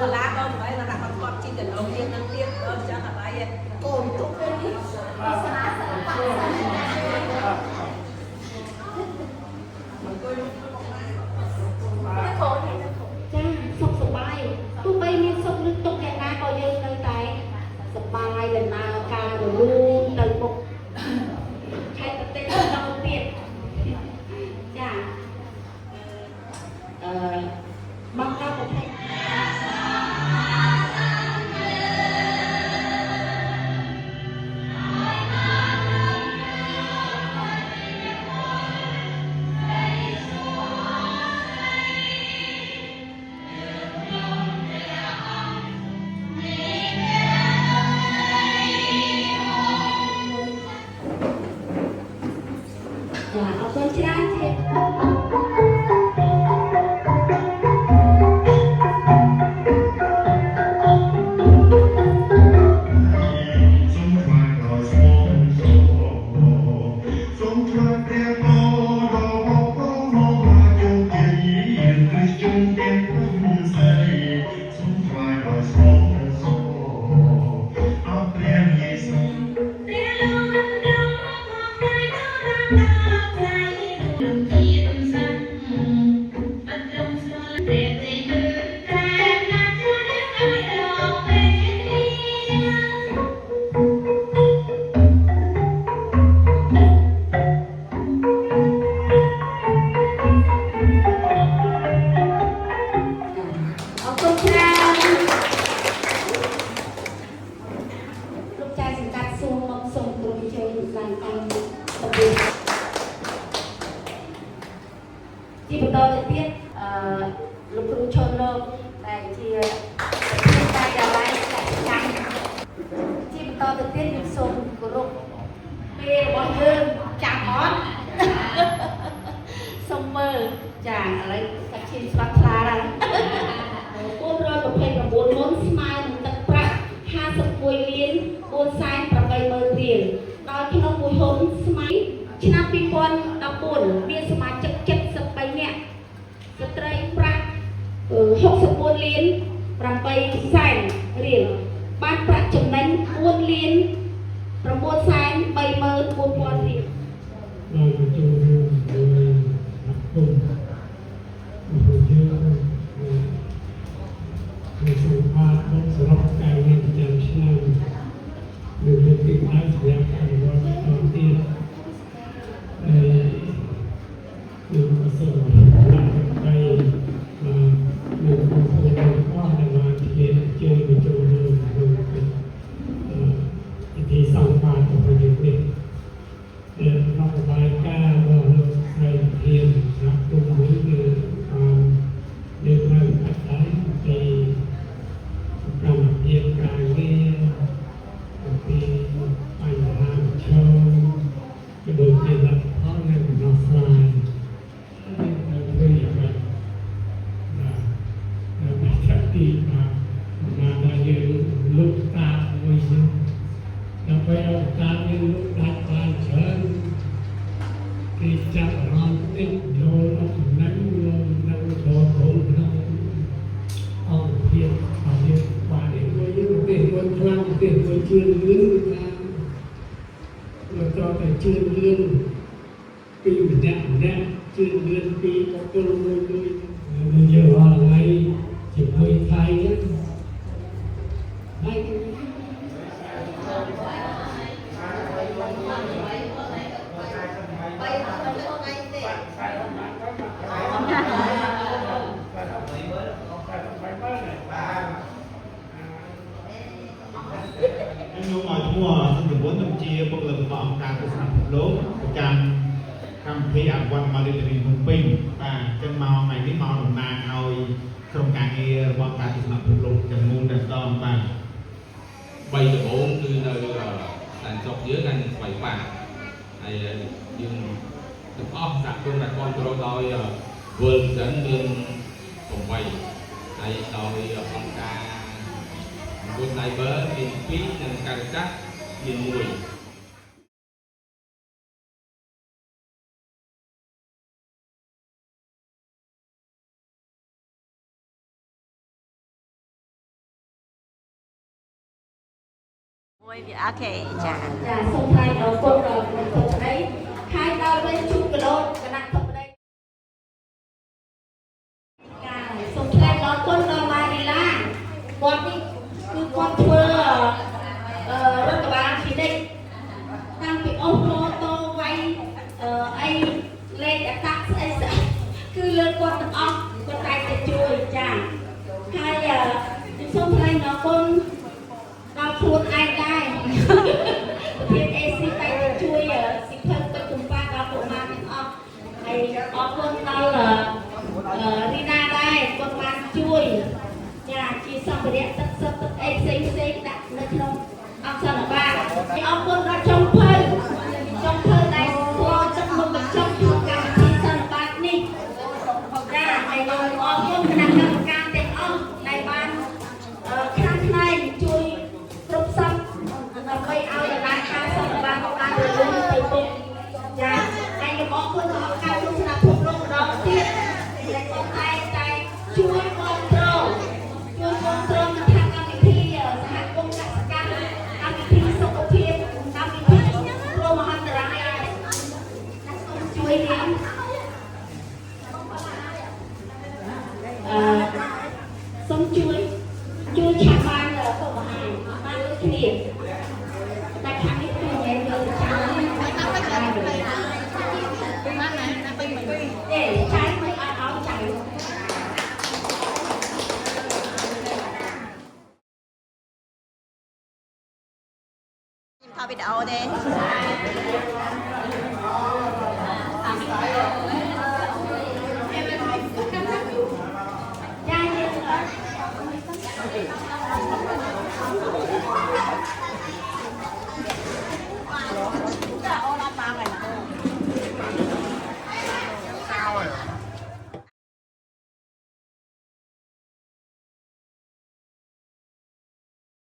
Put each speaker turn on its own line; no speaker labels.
cả lá đâu vậy là đặt con chỉ cần ông yên năng tiếp cho cả bài cồn tốt lên đi
จ้าสุขสบายตู้ใบมีสุขลึกตกแก่นาก็ยืนเลยแต่สบายเลยนาการรู้ตึงบุกใครจะเต้นเราเปลี่ยนจ้าบังคับประเทศเอาต้นชนะเทป ขอบคุณครับลูกชายสังกัดซูมมองส่งตรงเชิญการตั้งระเบียบที่បន្តទៅទៀតលោកគ្រូឈុនលោកដែលជាតែដល់ឡាយចាក់ចាំជាបន្តទៅទៀតខ្ញុំសូមគោរពពេលរបស់យើងចាំអត់សូមមើលចាឥឡូវកាច់ឈាមស្វាត់ខ្លាហើយ429មុនស្មើនឹងទឹកប្រាក់51លាន480,000រៀលដោយក្នុងមួយហ៊ុនស្មើឆ្នាំ2014មានសមាជិក73នាក់ស្ត្រីប្រាក់64លាន8សែនរៀលបានប្រាក់ចំណេញ4លាន934,000រៀល
เราจะจูงโดยรับคุมผู้เยอะในสุขภาพและสำหรับการเงินประจำชั้นหรือเป็นติดตั้งสัญญาการวัดตอนที่ในหนึ่งประสบหลังไปมาหนึ่งประสบก็ได้มาเรียนเจอไปโจมดูเป็นวิธีสร้างบ้านของตัวเองเดินเข้าไปกล้าว่าเราใส่เทียนรับตรงนี้คือความเรียกว่าปัจจัยในการเรียนการเรียนปีปัญหาโชว์กระโดดเรียนรับเพราะในนอกลายเราเคยแบบไม่ชัดตีมาได้ยืนลุกตาไว้ซึ่งเราไปเอาตายืนลุกดัดกลางเชิญที่จะรอนติดโยนเอานั่งโยนนั่งโชว์ของเราเอาเพียงเอาเพียงกว่าเด็กวัยรุ่นเด็กวัยกลางเด็กวัยเชื่อเรื่องนะเราก็ไปเชื่อเรื่องปีเนี่ยเชื่อเรื่องปีก็ตัวเลยมันเยอะอะไรจะไปไทยเนี่ยไทย
ខ្ញុំមកឈ្មោះសង្ឃវុនខ្ញុំជាបុគ្គលិករបស់អង្គការទស្សនពិភពលោកប្រចាំកម្មវិធីអភិវឌ្ឍមករាជធានីភ្នំពេញបាទអញ្ចឹងមកថ្ងៃនេះមកតំណាងឲ្យក្រុមការងាររបស់ការទស្សនពិភពលោកទាំងមូលតែម្ដងបាទ
3ដំបូងគឺនៅតែស្រុកយើងនិងស្វ័យបាហើយយើងទាំងអស់សហគមន៍ដែលគ្រប់គ្រងដោយ World Vision មាន8ហើយដោយអង្គការGood Cyber មាន2និងការកាសមាន1
โอเคจ้า
ចាសូមថ្លែងអរគុណដល់អ្នកទុកដីហើយដល់វិញជួបកលោតគណៈទុកដីចាសូមថ្លែងអរគុណដល់ម៉ារីឡាគាត់នេះគឺគាត់ធ្វើរដ្ឋបាលពីនេះតាំងពីអូសម៉ូតូវៃអីលេខអាកាសស្អីស្អីគឺលើគាត់ទាំងអស់គាត់តែទៅជួយចាហើយសូមថ្លែងអរគុណដល់ខ្លួនឯងដែរប្រធាន AC តែទៅជួយសិភើទឹកទំប៉ាដល់ពួកម៉ាទាំងអស់ហើយអរគុណដល់រីណាដែរគាត់បានជួយចាជាសម្ភារៈទឹកសុទ្ធទឹកអីផ្សេងដាក់នៅក្នុងអង្គសន្និបាតហើយអរគុណដល់ចុងភៅដែលស្គាល់ទឹកមុខបញ្ចុះក្នុងកម្មវិធីសន្និបាតនេះចាហើយអរគុណគណៈកម្មការទាំងអស់ដែលបានខ្លាំងខ្លាយជួយគ្រប់សពដើម្បីឲ្យដំណើរការសន្និបាតបានរលូនទៅមុខចាហើយខ្ញុំអរគុណដល់ការទស្សនាភពលោកម្ដងទៀតដែលគាត់តែជួយគ្រប់គ្រងនឹងថាកម្មវិធីសហគមន៍កសិកម្មកម្មវិធីសុខភាពកម្មវិធីព្រមមហន្តរាយជួយរៀនសូមជួយឆាប់បានទៅបង្ហាញបានដូចគ្នាតែខាងនេះគឺមានយកទៅចាំទេឆាយមិនអត់ឲ្យចាំ
ថតវីដេអូទេ
ចា